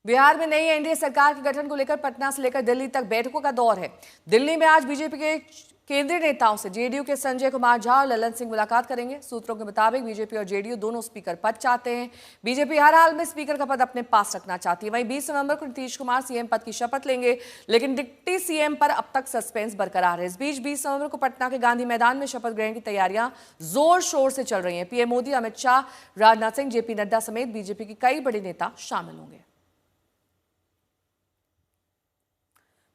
बिहार में नई एनडीए सरकार के गठन को लेकर पटना से लेकर दिल्ली तक बैठकों का दौर है। दिल्ली में आज बीजेपी के केंद्रीय नेताओं से जेडीयू के संजय कुमार झा और ललन सिंह मुलाकात करेंगे। सूत्रों के मुताबिक बीजेपी और जेडीयू दोनों स्पीकर पद चाहते हैं। बीजेपी हर हाल में स्पीकर का पद अपने पास रखना चाहती है। वहीं 20 नवंबर को नीतीश कुमार सीएम पद की शपथ लेंगे, लेकिन डिप्टी सीएम पर अब तक सस्पेंस बरकरार है। इस बीच 20 नवंबर को पटना के गांधी मैदान में शपथ ग्रहण की तैयारियां जोर शोर से चल रही हैं। पीएम मोदी, अमित शाह, राजनाथ सिंह, जेपी नड्डा समेत बीजेपी के कई बड़े नेता शामिल होंगे।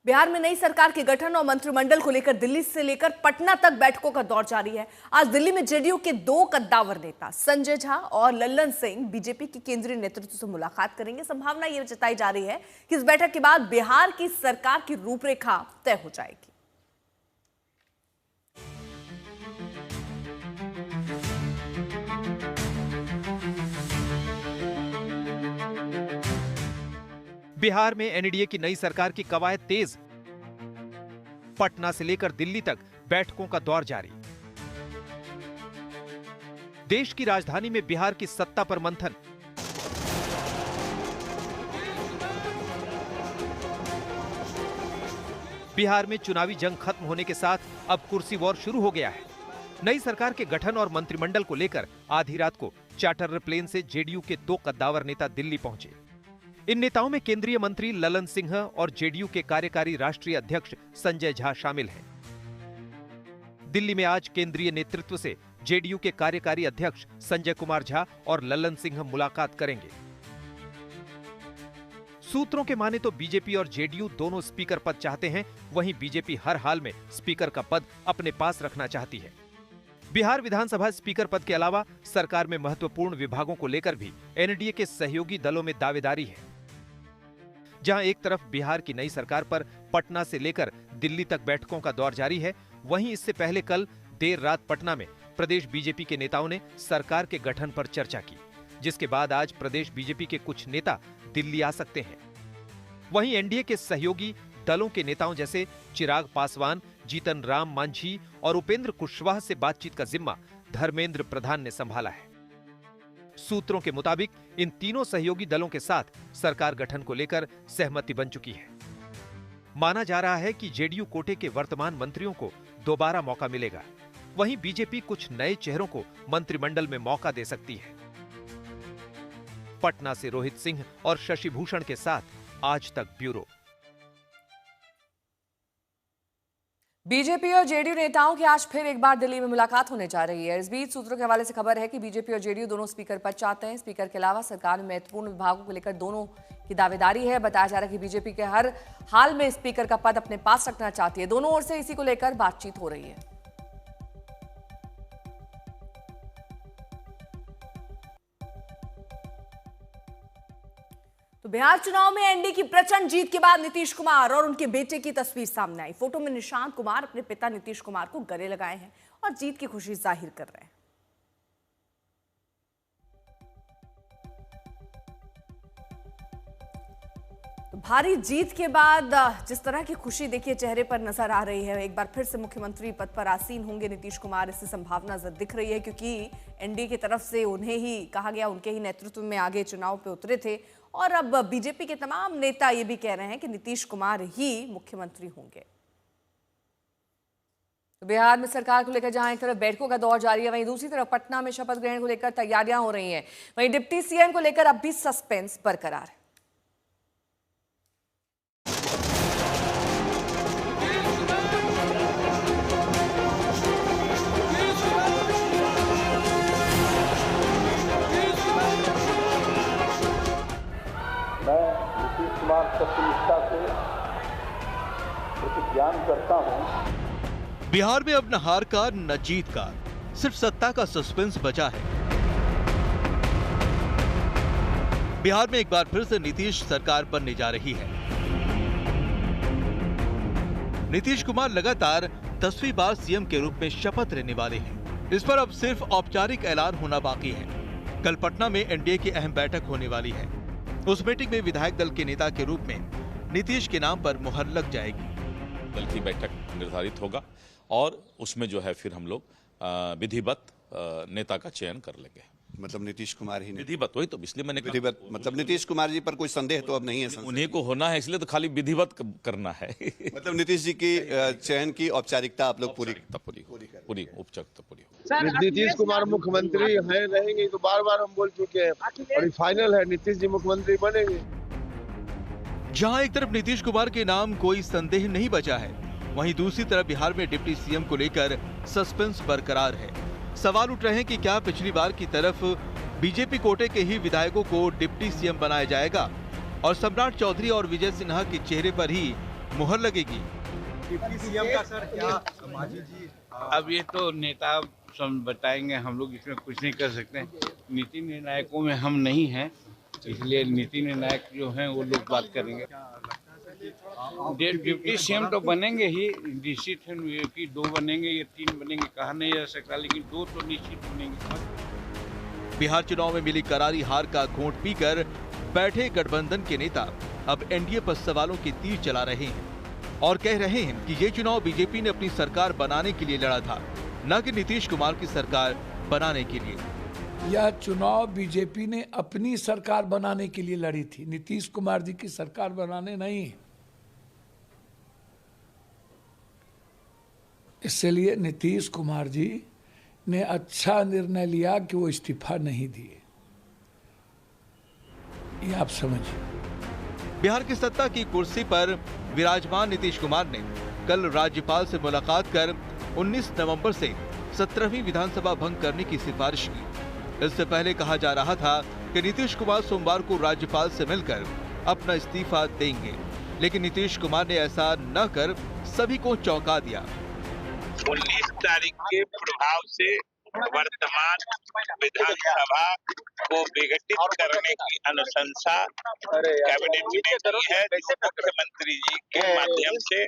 बिहार में नई सरकार के गठन और मंत्रिमंडल को लेकर दिल्ली से लेकर पटना तक बैठकों का दौर जारी है। आज दिल्ली में जेडीयू के दो कद्दावर नेता संजय झा और ललन सिंह बीजेपी के केंद्रीय नेतृत्व से मुलाकात करेंगे। संभावना यह जताई जा रही है कि इस बैठक के बाद बिहार की सरकार की रूपरेखा तय हो जाएगी। बिहार में एनडीए की नई सरकार की कवायद तेज। पटना से लेकर दिल्ली तक बैठकों का दौर जारी। देश की राजधानी में बिहार की सत्ता पर मंथन। बिहार में चुनावी जंग खत्म होने के साथ अब कुर्सी वॉर शुरू हो गया है। नई सरकार के गठन और मंत्रिमंडल को लेकर आधी रात को चार्टर प्लेन से जेडीयू के दो कद्दावर नेता दिल्ली पहुंचे। इन नेताओं में केंद्रीय मंत्री ललन सिंह और जेडीयू के कार्यकारी राष्ट्रीय अध्यक्ष संजय झा शामिल हैं। दिल्ली में आज केंद्रीय नेतृत्व से जेडीयू के कार्यकारी अध्यक्ष संजय कुमार झा और ललन सिंह मुलाकात करेंगे। सूत्रों के माने तो बीजेपी और जेडीयू दोनों स्पीकर पद चाहते हैं, वहीं बीजेपी हर हाल में स्पीकर का पद अपने पास रखना चाहती है। बिहार विधानसभा स्पीकर पद के अलावा सरकार में महत्वपूर्ण विभागों को लेकर भी एनडीए के सहयोगी दलों में दावेदारी है। जहां एक तरफ बिहार की नई सरकार पर पटना से लेकर दिल्ली तक बैठकों का दौर जारी है, वहीं इससे पहले कल देर रात पटना में प्रदेश बीजेपी के नेताओं ने सरकार के गठन पर चर्चा की, जिसके बाद आज प्रदेश बीजेपी के कुछ नेता दिल्ली आ सकते हैं। वहीं एनडीए के सहयोगी दलों के नेताओं जैसे चिराग पासवान, जीतन राम मांझी और उपेंद्र कुशवाहा से बातचीत का जिम्मा धर्मेंद्र प्रधान ने संभाला है। सूत्रों के मुताबिक इन तीनों सहयोगी दलों के साथ सरकार गठन को लेकर सहमति बन चुकी है। माना जा रहा है कि जेडीयू कोटे के वर्तमान मंत्रियों को दोबारा मौका मिलेगा। वहीं बीजेपी कुछ नए चेहरों को मंत्रिमंडल में मौका दे सकती है। पटना से रोहित सिंह और शशि भूषण के साथ आज तक ब्यूरो। बीजेपी और जेडीयू नेताओं की आज फिर एक बार दिल्ली में मुलाकात होने जा रही है। इस बीच सूत्रों के हवाले से खबर है कि बीजेपी और जेडीयू दोनों स्पीकर पद चाहते हैं। स्पीकर के अलावा सरकार में महत्वपूर्ण विभागों को लेकर दोनों की दावेदारी है। बताया जा रहा है कि बीजेपी के हर हाल में स्पीकर का पद अपने पास रखना चाहती है। दोनों ओर से इसी को लेकर बातचीत हो रही है। तो बिहार चुनाव में एनडीए की प्रचंड जीत के बाद नीतीश कुमार और उनके बेटे की तस्वीर सामने आई। फोटो में निशांत कुमार अपने पिता नीतीश कुमार को गले लगाए हैं और जीत की खुशी जाहिर कर रहे हैं। तो भारी जीत के बाद जिस तरह की खुशी देखिए चेहरे पर नजर आ रही है, एक बार फिर से मुख्यमंत्री पद पर आसीन होंगे नीतीश कुमार, इसकी संभावना दिख रही है, क्योंकि एनडीए की तरफ से उन्हें ही कहा गया, उनके ही नेतृत्व में आगे चुनाव पे उतरे थे। और अब बीजेपी के तमाम नेता ये भी कह रहे हैं कि नीतीश कुमार ही मुख्यमंत्री होंगे। तो बिहार में सरकार को लेकर जहां एक तरफ बैठकों का दौर जारी है, वहीं दूसरी तरफ पटना में शपथ ग्रहण को लेकर तैयारियां हो रही हैं। वहीं डिप्टी सीएम को लेकर अब भी सस्पेंस बरकरार है। मैं नीतीश कुमार सत्यनिष्ठा से प्रतिज्ञान करता हूं। बिहार में अब न हार का न जीत का, सिर्फ सत्ता का सस्पेंस बचा है। बिहार में एक बार फिर से नीतीश सरकार बनने जा रही है। नीतीश कुमार लगातार 10वीं बार सीएम के रूप में शपथ लेने वाले हैं। इस पर अब सिर्फ औपचारिक ऐलान होना बाकी है। कल पटना में एनडीए की अहम बैठक होने वाली है। उस मीटिंग में विधायक दल के नेता के रूप में नीतीश के नाम पर मुहर लग जाएगी। दल की बैठक निर्धारित होगा और उसमें जो है फिर हम लोग विधिवत नेता का चयन कर लेंगे। मतलब नीतीश कुमार ही ने विधिवत वही तो इसलिए मैंने कहा विधिवत मतलब नीतीश कुमार जी पर कोई संदेह तो अब नहीं है संसद उन्हीं को होना है, इसलिए तो खाली विधिवत करना है। मतलब नीतीश जी की चयन की औपचारिकता आप लोग पूरी पूरी औपचारिकता पूरी हो। नीतीश कुमार मुख्यमंत्री है रहेंगे तो बार बार हम बोल चुके हैं और फाइनल है नीतीश जी मुख्यमंत्री बनेंगे। जहां एक तरफ नीतीश कुमार के नाम कोई संदेह नहीं बचा है, वहीं दूसरी तरफ बिहार में डिप्टी सीएम को लेकर सस्पेंस बरकरार है। सवाल उठ रहे हैं कि क्या पिछली बार की तरफ बीजेपी कोटे के ही विधायकों को डिप्टी सीएम बनाया जाएगा और सम्राट चौधरी और विजय सिन्हा के चेहरे पर ही मुहर लगेगी। डिप्टी सीएम का सर क्या मांझी जी? अब ये तो नेता बताएंगे, हम लोग इसमें कुछ नहीं कर सकते। नीति निर्णायकों में हम नहीं हैं, इसलिए नीति निर्णायक जो हैं वो लोग बात करेंगे। डिप्टी सीएम तो बनेंगे ही, निश्चित है कि 2 बनेंगे या 3 बनेंगे, कहा नहीं जा सकता, लेकिन 2 तो निश्चित बनेंगे। बिहार चुनाव में मिली करारी हार का घोंट पीकर बैठे गठबंधन के नेता अब एनडीए पर सवालों के तीर चला रहे हैं और कह रहे हैं कि ये चुनाव बीजेपी ने अपनी सरकार बनाने के लिए लड़ा था, न कि नीतीश कुमार की सरकार बनाने के लिए। यह चुनाव बीजेपी ने अपनी सरकार बनाने के लिए लड़ी थी, नीतीश कुमार जी की सरकार बनाने नहीं। इसलिए नीतीश कुमार जी ने अच्छा निर्णय लिया कि वो इस्तीफा नहीं दिए, ये आप समझिए। बिहार की सत्ता की कुर्सी पर विराजमान नीतीश कुमार ने कल राज्यपाल से मुलाकात कर 19 नवंबर से 17वीं विधानसभा भंग करने की सिफारिश की। इससे पहले कहा जा रहा था कि नीतीश कुमार सोमवार को राज्यपाल से मिलकर अपना इस्तीफा देंगे, लेकिन नीतीश कुमार ने ऐसा न कर सभी को चौंका दिया। 19 तारीख के प्रभाव से वर्तमान विधानसभा को विघटित करने की अनुशंसा कैबिनेट ने की है, जो मुख्यमंत्री जी के माध्यम से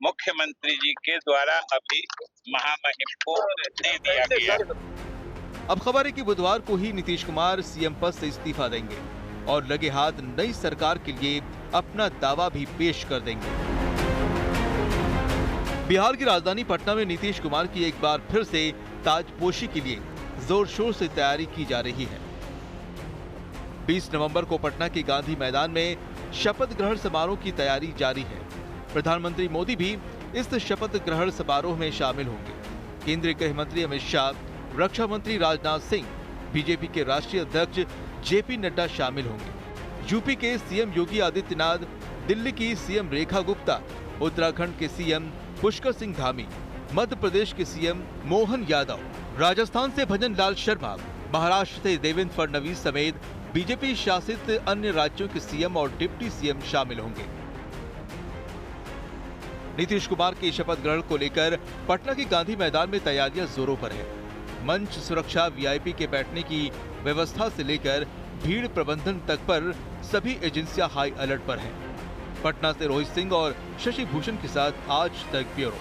मुख्यमंत्री जी के द्वारा अभी महामहिम को दे दिया गया। अब खबर है कि बुधवार को ही नीतीश कुमार सीएम पद से इस्तीफा देंगे और लगे हाथ नई सरकार के लिए अपना दावा भी पेश कर देंगे। बिहार की राजधानी पटना में नीतीश कुमार की एक बार फिर से ताजपोशी के लिए जोर शोर से तैयारी की जा रही है। 20 नवंबर को पटना के गांधी मैदान में शपथ ग्रहण समारोह की तैयारी जारी है। प्रधानमंत्री मोदी भी इस शपथ ग्रहण समारोह में शामिल होंगे। केंद्रीय गृह मंत्री अमित शाह, रक्षा मंत्री राजनाथ सिंह, बीजेपी के राष्ट्रीय अध्यक्ष जेपी नड्डा शामिल होंगे। यूपी के सीएम योगी आदित्यनाथ, दिल्ली की सीएम रेखा गुप्ता, उत्तराखंड के सीएम पुष्कर सिंह धामी, मध्य प्रदेश के सीएम मोहन यादव, राजस्थान से भजन लाल शर्मा, महाराष्ट्र से देवेंद्र फडणवीस समेत बीजेपी शासित अन्य राज्यों के सीएम और डिप्टी सीएम शामिल होंगे। नीतीश कुमार के शपथ ग्रहण को लेकर पटना के गांधी मैदान में तैयारियां जोरों पर है। मंच, सुरक्षा, वीआईपी के बैठने की व्यवस्था से लेकर भीड़ प्रबंधन तक पर सभी एजेंसियां हाई अलर्ट पर हैं। पटना से रोहित सिंह और शशि भूषण के साथ आज तक ब्यूरो।